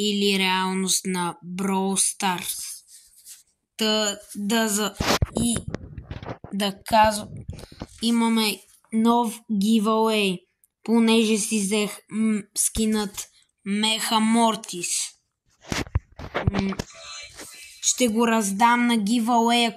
или реалност на Brawl Stars. Имаме нов giveaway, понеже си взех скинът Меха Мортис. Ще го раздам на giveaway,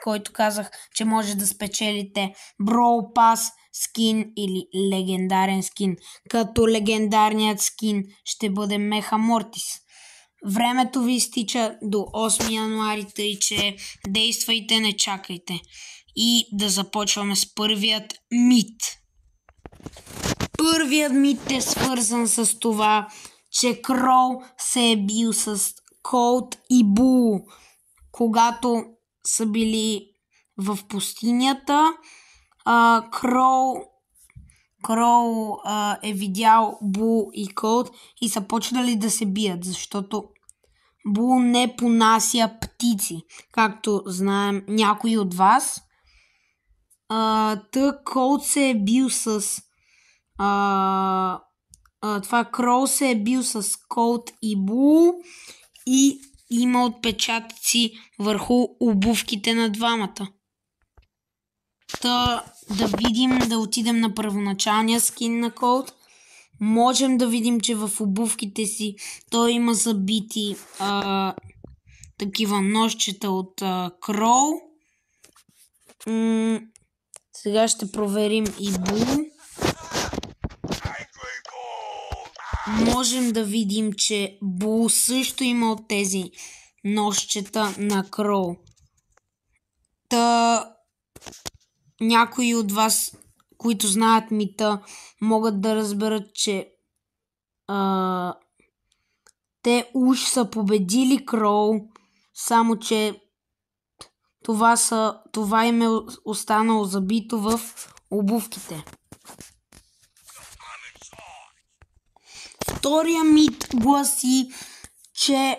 който казах, че може да спечелите Brawl Pass скин или легендарен скин. Като легендарният скин ще бъде Меха Мортис. Времето ви изтича до 8 януари, тъй че действайте, не чакайте. И да започваме с първият мит. Първият мит е свързан с това, че Кроу се е бил с Колт и Бул, когато са били в пустинята. Кроу е видял Бул и Колт и са почнали да се бият, защото Бул не понася птици, както знаем някои от вас. Колт се е бил с Кроу се е бил с Колт и Бул и има отпечатъци върху обувките на двамата. Да отидем на първоначалния скин на Колт. Можем да видим, че в обувките си той има забити такива ножчета от Кроу. Сега ще проверим и Бул. Можем да видим, че Бул също има от тези ножчета на Кроу. Някои от вас, които знаят мита, могат да разберат, че те уж са победили Кроу, само че това им е останало забито в обувките. Втория мит гласи, че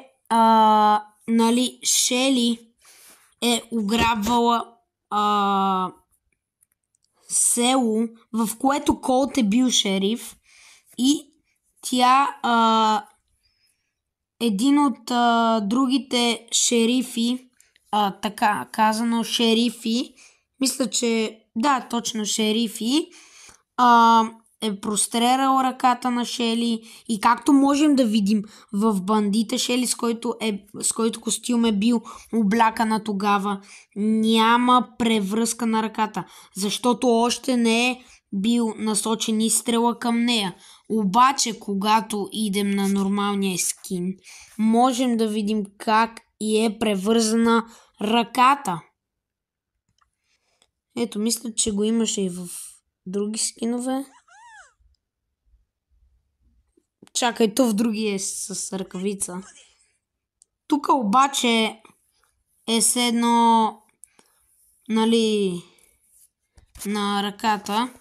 Шели е ограбвала село, в което Колт е бил шериф, и тя един от другите шерифи, така казано шерифи, мисля, че да, точно шерифи, е прострерал ръката на Шели и както можем да видим в бандита Шели, с който костюм е бил облякана тогава, няма превръзка на ръката, защото още не е бил насочен изстрела към нея. Обаче, когато идем на нормалния скин, можем да видим как и е превързана ръката. Ето, мисля, че го имаше и в други скинове. Чакай, то в други е с ръкавица. Тук обаче е с едно, на ръката.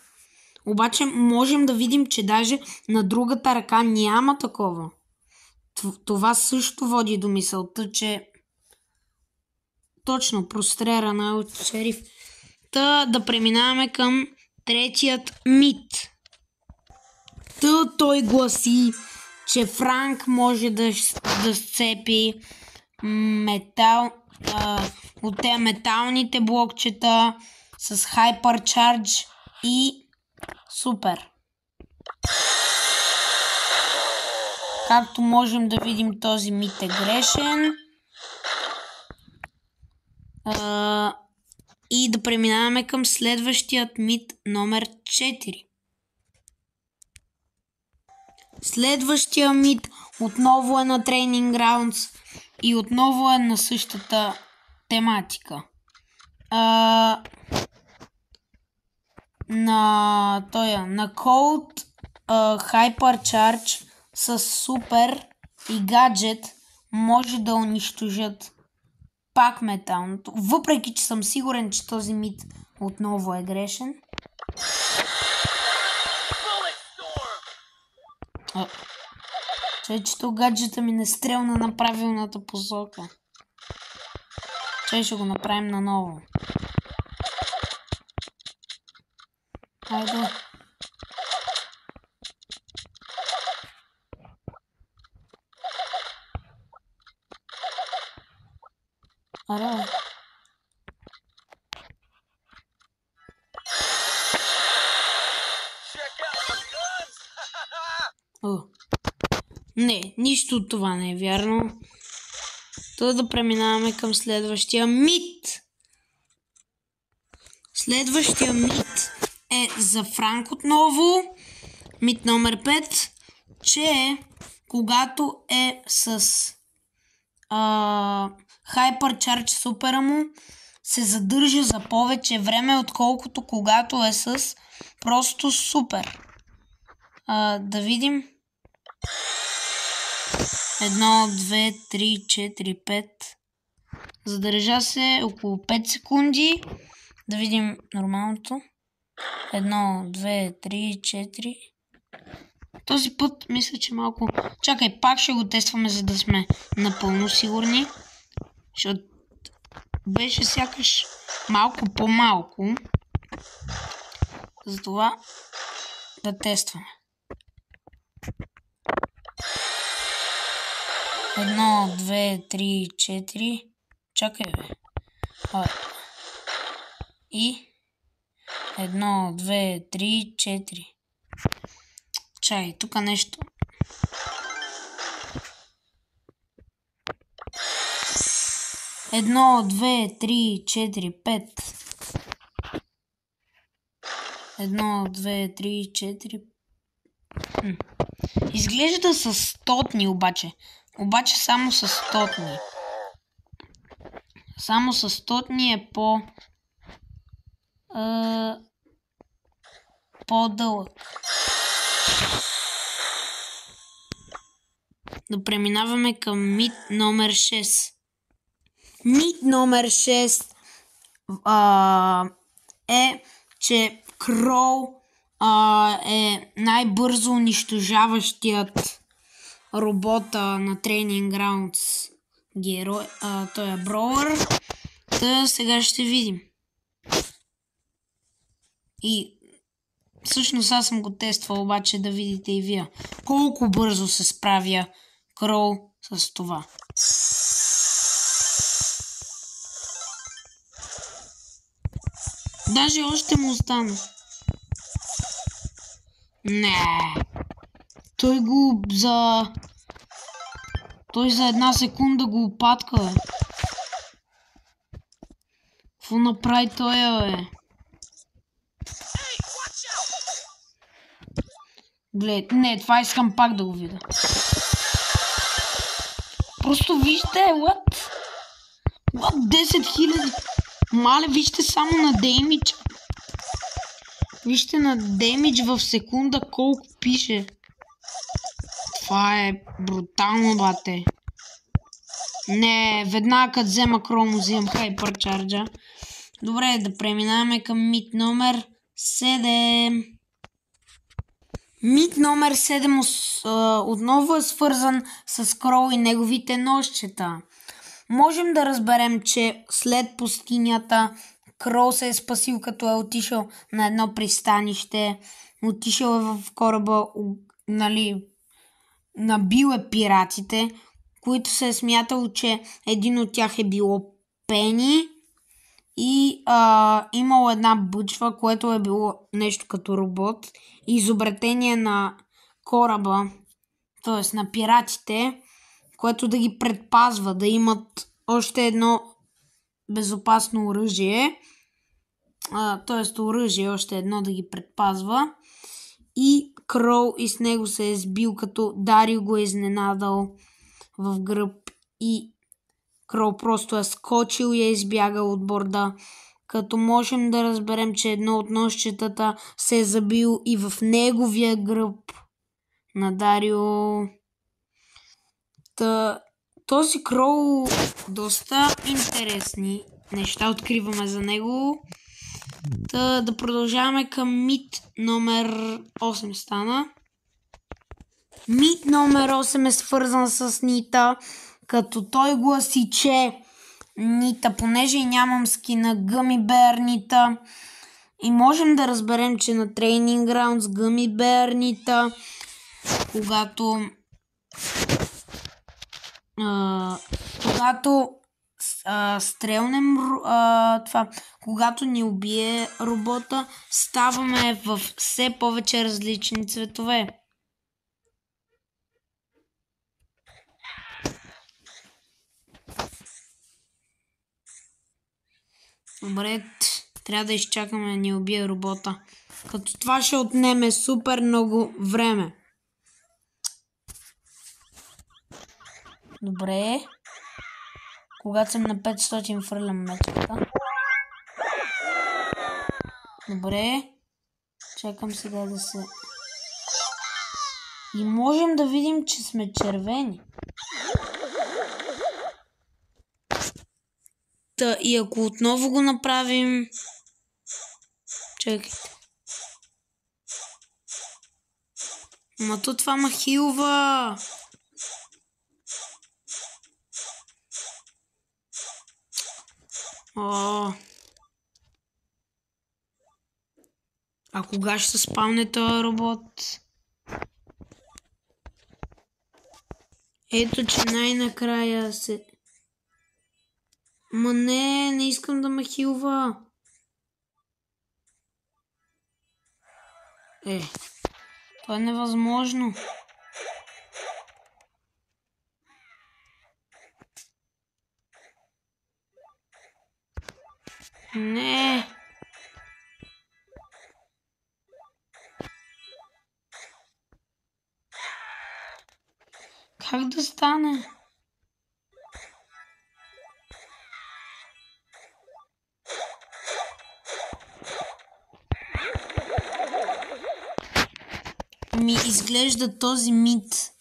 Обаче можем да видим, че даже на другата ръка няма такова. Това също води до мисълта, че точно прострерана от шериф. Да преминаваме към третият мит. Той гласи, че Франк може да сцепи от тези металните блокчета с Hypercharge и Супер. Както можем да видим, този мит е грешен. И да преминаваме към следващият мит номер 4. Следващия мит отново е на Training Grounds и отново е на същата тематика. На Colt Hypercharge с Супер и гаджет може да унищожат пак металното, въпреки че съм сигурен, че този мит отново е грешен. Че гаджета ми не стрелна на правилната посока. Ще го направим наново. Хайде. Не, нищо от това не е вярно. Да преминаваме към следващия мит. Следващия мит е за Франк отново. Мит номер 5, че когато е с Hypercharge супера му, се задържа за повече време, отколкото когато е с просто супер. Да видим. 1, 2, 3, 4, 5. Задържа се около 5 секунди. Да видим нормалното. 1, 2, 3, 4. Този път мисля, че малко... Чакай, пак ще го тестваме, за да сме напълно сигурни. Защото беше сякаш малко по-малко. Затова да тестваме. 1, 2, 3, 4. Чакай, бе. И 1, 2, 3, 4. Чай, тук нещо. Едно, 2, 3, 4, 5. 1, 2, 3, 4. Изглежда с стотни обаче. Обаче само с стотни. Само с стотни е по-дълъг. Да преминаваме към мит номер 6. Мит номер 6 е, че Кроу е най-бързо унищожаващият робота на Training Grounds герой. Той е Броуър. Сега ще видим. И всъщност аз съм го тествал, обаче да видите и вие колко бързо се справя Кроу с това. Даже още му остана. Не. Той за една секунда го опатка. Какво направи той, бе? Глед, не, това искам пак да го видя. Просто вижте, what? 10 000. Мале, вижте само на деймидж. Вижте на деймидж в секунда колко пише. Това е брутално, бате. Не, веднага като взема Кроу, взимам Hypercharge. Добре, да преминаваме към мит номер 7. Мит номер 7 отново е свързан с Кроу и неговите нощчета. Можем да разберем, че след пустинята Кроу се е спасил, като е отишъл на едно пристанище. Отишъл е в кораба, набил е пиратите, които се е смятало, че един от тях е било Пени. И имало една бъчва, което е било нещо като робот. Изобретение на кораба, т.е. на пиратите, което да ги предпазва, да имат още едно безопасно оръжие. Т.е. оръжие, още едно да ги предпазва. И Кроу и с него се е сбил, като Дарио го е изненадал в гръб и Кроу просто е скочил и е избягал от борда, като можем да разберем, че едно от нощчетата се е забил и в неговия гръб на Дарио. Този Кроу доста интересни неща откриваме за него. Да продължаваме към мит номер 8 стана. Мит номер 8 е свързан с Нита, като той гласи, че Нита, понеже и нямам скина Gummy Bear Нита, и можем да разберем, че на Training Grounds Gummy Bear Нита, когато стрелнем това. Когато ни убие робота, ставаме в все повече различни цветове. Добре, трябва да изчакаме да ни убие робота. Като това ще отнеме супер много време. Добре. Когато съм на 500, фърлям мечката. Добре. Чакам сега да се... И можем да видим, че сме червени. Та, и ако отново го направим... Чакайте. Ма то това ма хилва. А кога ще се спавне този робот? Ето, че най-накрая се... Ма не искам да ме хилва. Това е невъзможно. Не. Как да стане? Ми изглежда този мит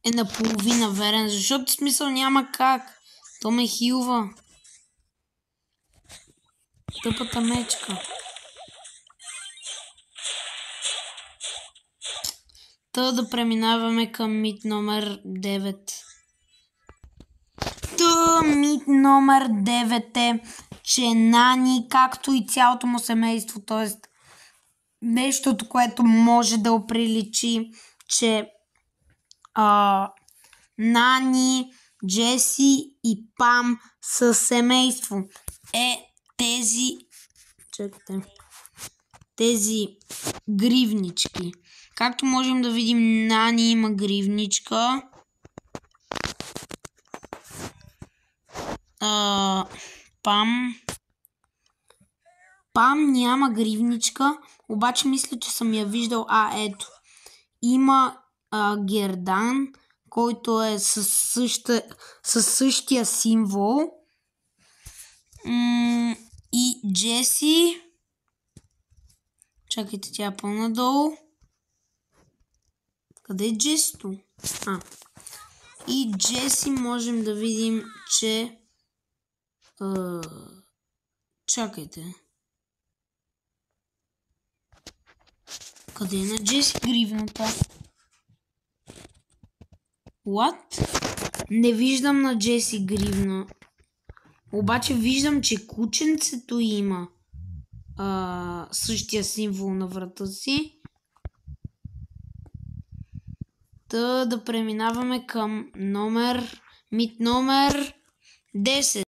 е наполовина верен, защото смисъл няма как. То ме хилва. Тъпата мечка. Та да преминаваме към мит номер 9. Мит номер 9 е, че Нани, както и цялото му семейство, т.е. нещото, което може да оприличи, че Нани, Джеси и Пам са семейство. Тези гривнички. Както можем да видим, Нани има гривничка. Пам няма гривничка, обаче мисля, че съм я виждал. Ето. Има Гердан, който е със същия символ. И Джеси. Чакайте, тя е по-надолу. Къде е Джесито? И Джеси можем да видим, че... Чакайте. Къде е на Джеси гривната? What? Не виждам на Джеси гривна. Обаче виждам, че кученцето има същия символ на врата си. Да преминаваме към мит номер 10.